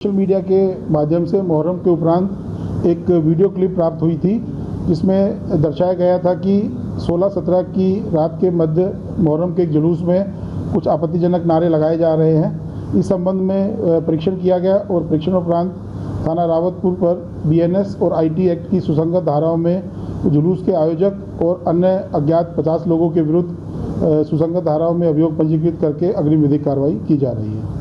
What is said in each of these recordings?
Social media के माध्यम से मुहर्रम के उपरांत एक वीडियो क्लिप प्राप्त हुई थी जिसमें दर्शाया गया था कि 16-17 की रात के मध्य मुहर्रम के एक जुलूस में कुछ आपत्तिजनक नारे लगाए जा रहे हैं। इस संबंध में परीक्षण किया गया और परीक्षण उपरांत थाना रावतपुर पर बीएनएस और आईटी एक्ट की सुसंगत धाराओं में जुलूस के आयोजक और अन्य अज्ञात 50 लोगों के विरुद्ध सुसंगत धाराओं में अभियोग पंजीकृत करके अग्रिम विधिक कार्रवाई की जा रही है।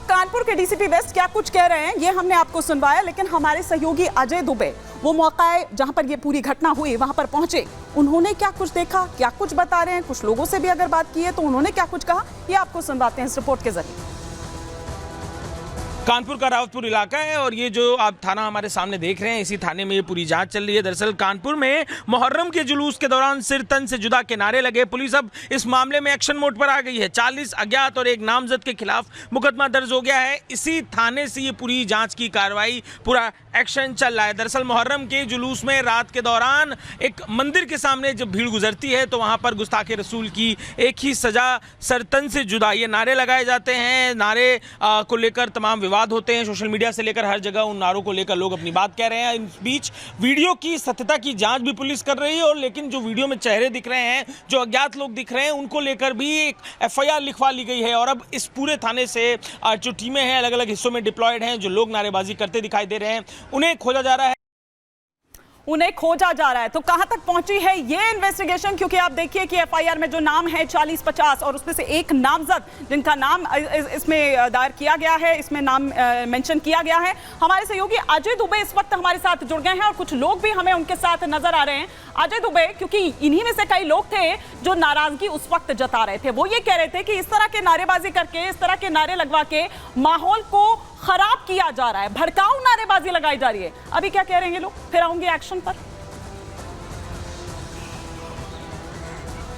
कानपुर के डीसीपी वेस्ट क्या कुछ कह रहे हैं ये हमने आपको सुनवाया, लेकिन हमारे सहयोगी अजय दुबे वो मौका है जहां पर ये पूरी घटना हुई वहां पर पहुंचे। उन्होंने क्या कुछ देखा, क्या कुछ बता रहे हैं, कुछ लोगों से भी अगर बात की है तो उन्होंने क्या कुछ कहा, ये आपको सुनवाते हैं इस रिपोर्ट के जरिए। कानपुर का रावतपुर इलाका है और ये जो आप थाना हमारे सामने देख रहे हैं, इसी थाने में ये पूरी जांच चल रही है। दरअसल कानपुर में मुहर्रम के जुलूस के दौरान सिर तन से जुदा के नारे लगे। पुलिस अब इस मामले में एक्शन मोड पर आ गई है। 40 अज्ञात और एक नामजद के खिलाफ मुकदमा दर्ज हो गया है। इसी थाने से ये पूरी जांच की कार्रवाई, पूरा एक्शन चल रहा है। दरअसल मुहर्रम के जुलूस में रात के दौरान एक मंदिर के सामने जब भीड़ गुजरती है तो वहां पर गुस्ताखे रसूल की एक ही सजा, सरतन से जुदा, ये नारे लगाए जाते हैं। नारे को लेकर तमाम विवाद होते हैं। सोशल मीडिया से लेकर हर जगह उन नारों को लेकर लोग अपनी बात कह रहे हैं। इस बीच वीडियो की सत्यता की जांच भी पुलिस कर रही है और लेकिन जो वीडियो में चेहरे दिख रहे हैं, जो अज्ञात लोग दिख रहे हैं, उनको लेकर भी एक एफआईआर लिखवा ली गई है। और अब इस पूरे थाने से जो टीमें हैं अलग अलग हिस्सों में डिप्लॉयड हैं, जो लोग नारेबाजी करते दिखाई दे रहे हैं उन्हें खोजा जा रहा है। तो कहां तक पहुंची है ये इन्वेस्टिगेशन, क्योंकि आप देखिए कि एफआईआर में जो नाम है 40-50 और उसमें से एक नामजद जिनका नाम इसमें दायर किया गया है, इसमें नाम मेंशन किया गया है। हमारे सहयोगी अजय दुबे इस वक्त हमारे साथ जुड़ गए हैं और कुछ लोग भी हमें उनके साथ नजर आ रहे हैं। अजय दुबे, क्योंकि इन्हीं में से कई लोग थे जो नाराजगी उस वक्त जता रहे थे। वो ये कह रहे थे कि इस तरह के नारेबाजी करके, इस तरह के नारे लगवा के माहौल को खराब किया जा रहा है, भड़काऊ नारेबाजी लगाई जा रही है। अभी क्या कह रहे हैं ये लोग, फिर आऊंगे एक्शन पर।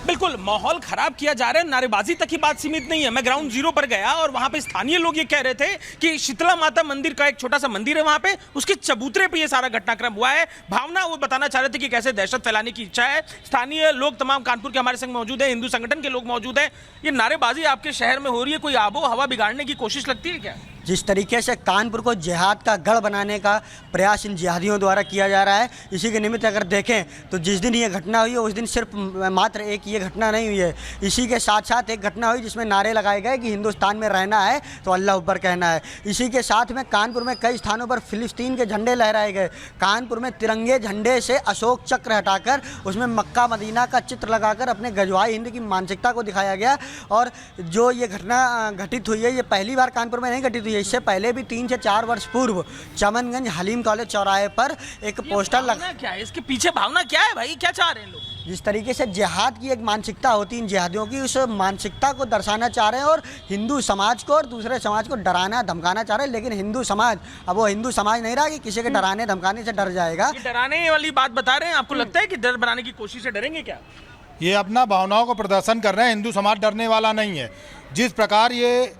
बिल्कुल, माहौल खराब किया जा रहा है। नारेबाजी तक की बात सीमित नहीं है। मैं ग्राउंड जीरो पर गया और वहां पे स्थानीय लोग ये कह रहे थे कि शीतला माता मंदिर का एक छोटा सा मंदिर है, वहां पे उसके चबूतरे पे ये सारा घटनाक्रम हुआ है। भावना वो बताना चाह रहे थे कि कैसे दहशत फैलाने की इच्छा है। स्थानीय लोग तमाम कानपुर के हमारे संग मौजूद है, हिंदू संगठन के लोग मौजूद हैं। ये नारेबाजी आपके शहर में हो रही है, कोई आबो हवा बिगाड़ने की कोशिश लगती है क्या? जिस तरीके से कानपुर को जिहाद का गढ़ बनाने का प्रयास इन जिहादियों द्वारा किया जा रहा है, इसी के निमित्त अगर देखें तो जिस दिन ये घटना हुई है उस दिन सिर्फ मात्र एक ये घटना नहीं हुई है, इसी के साथ साथ एक घटना हुई जिसमें नारे लगाए गए कि हिंदुस्तान में रहना है तो अल्लाह अकबर कहना है। इसी के साथ में कानपुर में कई स्थानों पर फिलिस्तीन के झंडे लहराए गए। कानपुर में तिरंगे झंडे से अशोक चक्र हटाकर उसमें मक्का मदीना का चित्र लगाकर अपने गजवाई हिंद की मानसिकता को दिखाया गया। और जो ये घटना घटित हुई है, ये पहली बार कानपुर में नहीं घटित हुई है। इससे पहले भी 3 से 4 वर्ष पूर्व चमनगंज हलीम कॉलेज चौराहे पर एक पोस्टर लगा। क्या है इसके पीछे भावना, क्या है भाई, क्या चाह रहे हैं लोग? जिस तरीके से जिहाद की एक मानसिकता होती है इन जिहादियों की, उस मानसिकता को दर्शाना चाह रहे हैं और हिंदू समाज को और दूसरे समाज को डराना धमकाना चाह रहे हैं। लेकिन हिंदू समाज, अब वो हिंदू समाज नहीं रहा कि किसी के डराने धमकाने से डर जाएगा। डराने वाली बात बता रहे हैं, आपको लगता है कि डर बनाने की कोशिश से डरेंगे क्या? ये अपना भावनाओं को प्रदर्शन कर रहे हैं। हिंदू समाज डरने वाला नहीं है। जिस प्रकार ये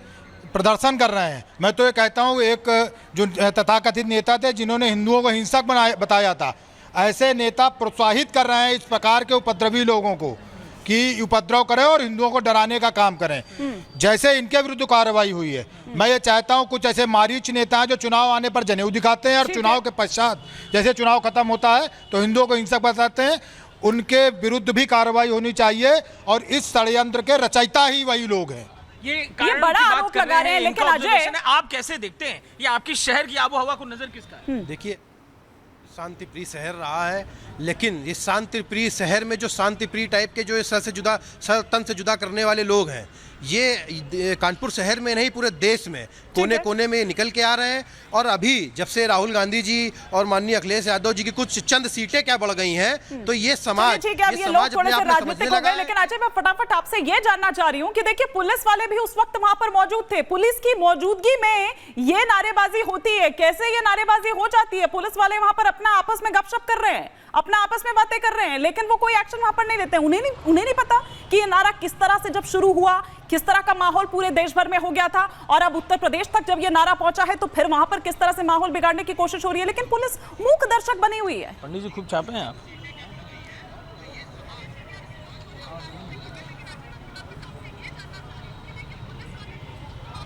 प्रदर्शन कर रहे हैं, मैं तो ये कहता हूँ, एक जो तथाकथित नेता थे जिन्होंने हिंदुओं को हिंसक बताया था, ऐसे नेता प्रोत्साहित कर रहे हैं इस प्रकार के उपद्रवी लोगों को कि उपद्रव करें और हिंदुओं को डराने का काम करें। जैसे इनके विरुद्ध कार्रवाई हुई है, मैं ये चाहता हूँ कुछ ऐसे मारीच नेता हैं जो चुनाव आने पर जनेऊ दिखाते हैं और चुनाव के पश्चात जैसे चुनाव खत्म होता है तो हिंदुओं को हिंसक बताते हैं, उनके विरुद्ध भी कार्रवाई होनी चाहिए। और इस षड्यंत्र के रचयिता ही वही लोग हैं। ये बड़ा आरोप लगा रहे हैं, लेकिन अजय, आप कैसे देखते हैं ये आपकी शहर की आबो हवा को नजर किसका है? देखिए, शांति प्रिय शहर रहा है, लेकिन इस शांति प्रिय शहर में जो शांति प्रिय टाइप के जो सर तन से जुदा करने वाले लोग हैं, ये कानपुर शहर में नहीं पूरे देश में कोने कोने में निकल के आ रहे हैं। और अभी जब से राहुल गांधी जी और माननीय अखिलेश यादव जी की कुछ चंद सीटें क्या बढ़ गई हैं, तो ये समाज ये लोग थोड़े से राजनीतिक हो गए। लेकिन अजय, मैं फटाफट आपसे ये जानना चाह रही हूँ कि देखिए, पुलिस वाले भी उस वक्त वहां पर मौजूद थे। पुलिस की मौजूदगी में ये नारेबाजी होती है, कैसे ये नारेबाजी हो जाती है? पुलिस वाले वहां पर अपना आपस में गपशप कर रहे हैं, अपना आपस में बातें कर रहे हैं, लेकिन वो कोई एक्शन वहां पर नहीं लेते। उन्हें नहीं पता कि ये नारा किस तरह से जब शुरू हुआ, किस तरह का माहौल पूरे देश भर में हो गया था, और अब उत्तर प्रदेश तक जब ये नारा पहुंचा है तो फिर वहां पर किस तरह से माहौल बिगाड़ने की कोशिश हो रही है। लेकिन पुलिस मूक दर्शक बनी हुई है। पंडित जी खूब छापे हैं आप।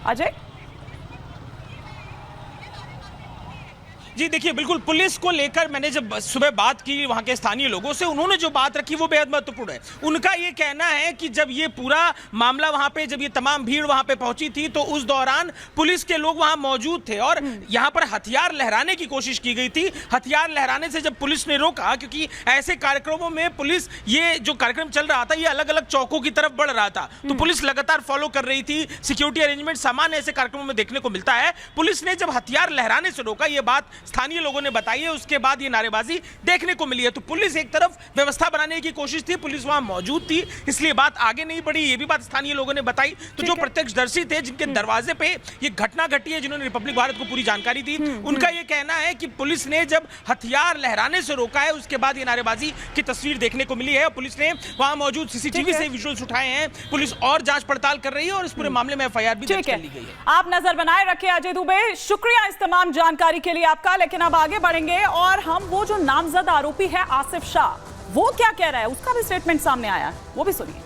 अजय, जी देखिए, बिल्कुल पुलिस को लेकर मैंने जब सुबह बात की वहां के स्थानीय लोगों से, उन्होंने जो बात रखी वो बेहद महत्वपूर्ण है। उनका ये कहना है कि जब ये पूरा मामला वहां पे, जब ये तमाम भीड़ वहां पे पहुंची थी तो उस दौरान पुलिस के लोग वहां मौजूद थे और यहां पर हथियार लहराने की कोशिश की गई थी। हथियार लहराने से जब पुलिस ने रोका, क्योंकि ऐसे कार्यक्रमों में पुलिस, ये जो कार्यक्रम चल रहा था ये अलग अलग चौकों की तरफ बढ़ रहा था, तो पुलिस लगातार फॉलो कर रही थी। सिक्योरिटी अरेंजमेंट सामान्य ऐसे कार्यक्रमों में देखने को मिलता है। पुलिस ने जब हथियार लहराने से रोका, ये बात स्थानीय लोगों ने बताई है, उसके बाद ये नारेबाजी देखने को मिली है। तो पुलिस एक तरफ व्यवस्था बनाने की कोशिश थी, पुलिस वहां मौजूद थी, इसलिए बात आगे नहीं बढ़ी, ये भी बात स्थानीय लोगों ने बताई। तो जो प्रत्यक्षदर्शी थे, जिनके दरवाजे पे ये घटना घटी है, जिन्होंने रिपब्लिक भारत को पूरी जानकारी दी, उनका ये कहना है कि पुलिस ने जब हथियार लहराने से रोका है, उसके बाद ये नारेबाजी की तस्वीर देखने को मिली है। पुलिस ने वहां मौजूद सीसीटीवी से विजुअल्स उठाए हैं। पुलिस और जांच पड़ताल कर रही है और इस पूरे मामले में एफआईआर भी दर्ज कर ली गई है। आप नजर बनाए रखे अजय दुबे, शुक्रिया इस तमाम जानकारी के लिए आपका। लेकिन अब आगे बढ़ेंगे और हम वो जो नामजद आरोपी है आसिफ शाह, वो क्या कह रहा है, उसका भी स्टेटमेंट सामने आया, वो भी सुनिए।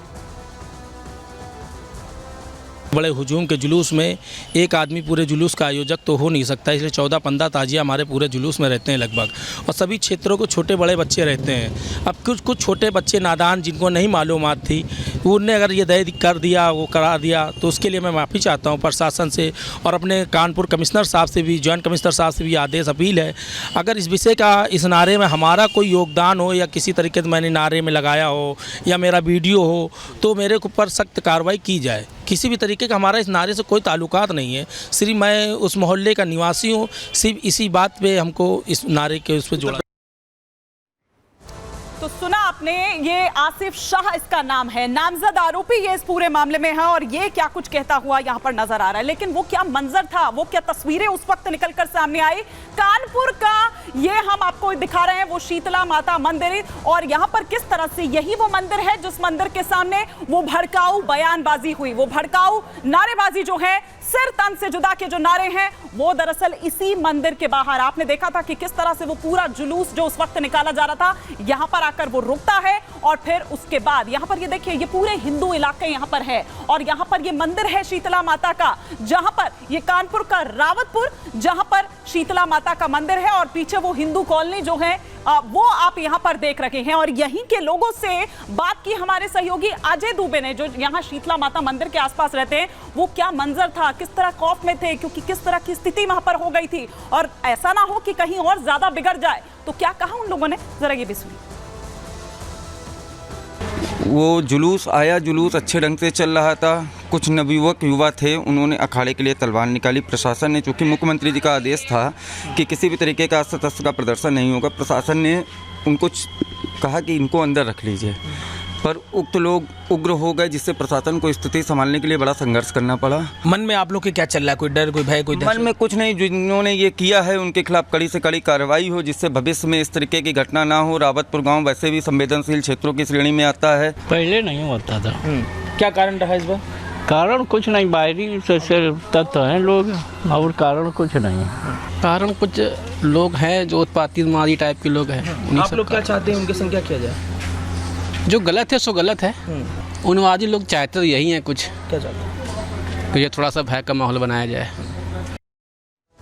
बड़े हुजूम के जुलूस में एक आदमी पूरे जुलूस का आयोजक तो हो नहीं सकता, इसलिए 14-15 ताजिया हमारे पूरे जुलूस में रहते हैं लगभग, और सभी क्षेत्रों को छोटे बड़े बच्चे रहते हैं। अब कुछ छोटे बच्चे नादान, जिनको नहीं मालूमात थी, उनने अगर ये दय कर दिया, वो करा दिया, तो उसके लिए मैं माफ़ी चाहता हूँ प्रशासन से और अपने कानपुर कमिश्नर साहब से भी, जॉइंट कमिश्नर साहब से भी आदेश अपील है, अगर इस विषय का, इस नारे में हमारा कोई योगदान हो या किसी तरीके से मैंने नारे में लगाया हो या मेरा वीडियो हो, तो मेरे ऊपर सख्त कार्रवाई की जाए। किसी भी तरीके का हमारा इस नारे से कोई ताल्लुकात नहीं है, सिर्फ मैं उस मोहल्ले का निवासी हूँ, सिर्फ इसी बात पे हमको इस नारे के उस पर जोड़ा। तो सुना आपने, ये आसिफ शाह इसका नाम है, नामजद आरोपी ये इस पूरे मामले में है और ये क्या कुछ कहता हुआ यहां पर नजर आ रहा है। लेकिन वो क्या मंजर था, वो क्या तस्वीरें उस वक्त निकलकर सामने आई, कानपुर का ये हम आपको दिखा रहे हैं, वो शीतला माता मंदिर, और यहां पर किस तरह से यही वो मंदिर है जिस मंदिर के सामने वो भड़काऊ बयानबाजी हुई, वो भड़काऊ नारेबाजी जो है, सिर तन से जुदा के जो नारे हैं, वो दरअसल इसी मंदिर के बाहर आपने देखा था कि किस तरह से वो पूरा जुलूस जो उस वक्त निकाला जा रहा था, यहां पर आकर वो रुकता है और फिर उसके बाद यहां पर ये देखिए, ये पूरे हिंदू इलाके यहां पर है और यहां पर ये मंदिर है शीतला माता का, जहां पर ये कानपुर का रावतपुर, जहां पर शीतला माता का मंदिर है और पीछे वो हिंदू कॉलोनी जो है वो आप यहां पर देख रहे हैं। और यहीं के लोगों से बात की हमारे सहयोगी अजय दुबे ने, जो यहां शीतला माता मंदिर के आसपास रहते हैं, वो क्या मंजर था, किस तरह खौफ में थे, क्योंकि किस तरह की स्थिति वहां पर हो गई थी और ऐसा ना हो कि कहीं और ज्यादा बिगड़ जाए। तो क्या कहा उन लोगों ने, जरा ये भी सुनिए। वो जुलूस आया, जुलूस अच्छे ढंग से चल रहा था, कुछ नवयुवक युवा थे, उन्होंने अखाड़े के लिए तलवार निकाली। प्रशासन ने, चूँकि मुख्यमंत्री जी का आदेश था कि किसी भी तरीके का अस्त्र का प्रदर्शन नहीं होगा, प्रशासन ने उनको कहा कि इनको अंदर रख लीजिए, पर उक्त लोग उग्र हो गए, जिससे प्रशासन को स्थिति संभालने के लिए बड़ा संघर्ष करना पड़ा। मन में आप लोग के क्या चल रहा है, कोई डर, कोई भय, कोई मन में कुछ नहीं, जिन्होंने ये किया है उनके खिलाफ कड़ी से कड़ी कार्रवाई हो, जिससे भविष्य में इस तरीके की घटना ना हो। रावतपुर गांव वैसे भी संवेदनशील क्षेत्रों की श्रेणी में आता है, पहले नहीं होता था। क्या कारण रहा इस बार? कारण कुछ नहीं, बाहरी तत्व हैं लोग, और कारण कुछ नहीं। कारण कुछ लोग हैं जो उत्पाती टाइप के लोग हैं। आप लोग क्या चाहते हैं, उनकी संख्या किया जाए? जो गलत है सो गलत है, उन्वादी लोग चाहते तो यही है, कुछ क्या चाहते हैं कि ये थोड़ा सा भय का माहौल बनाया जाए।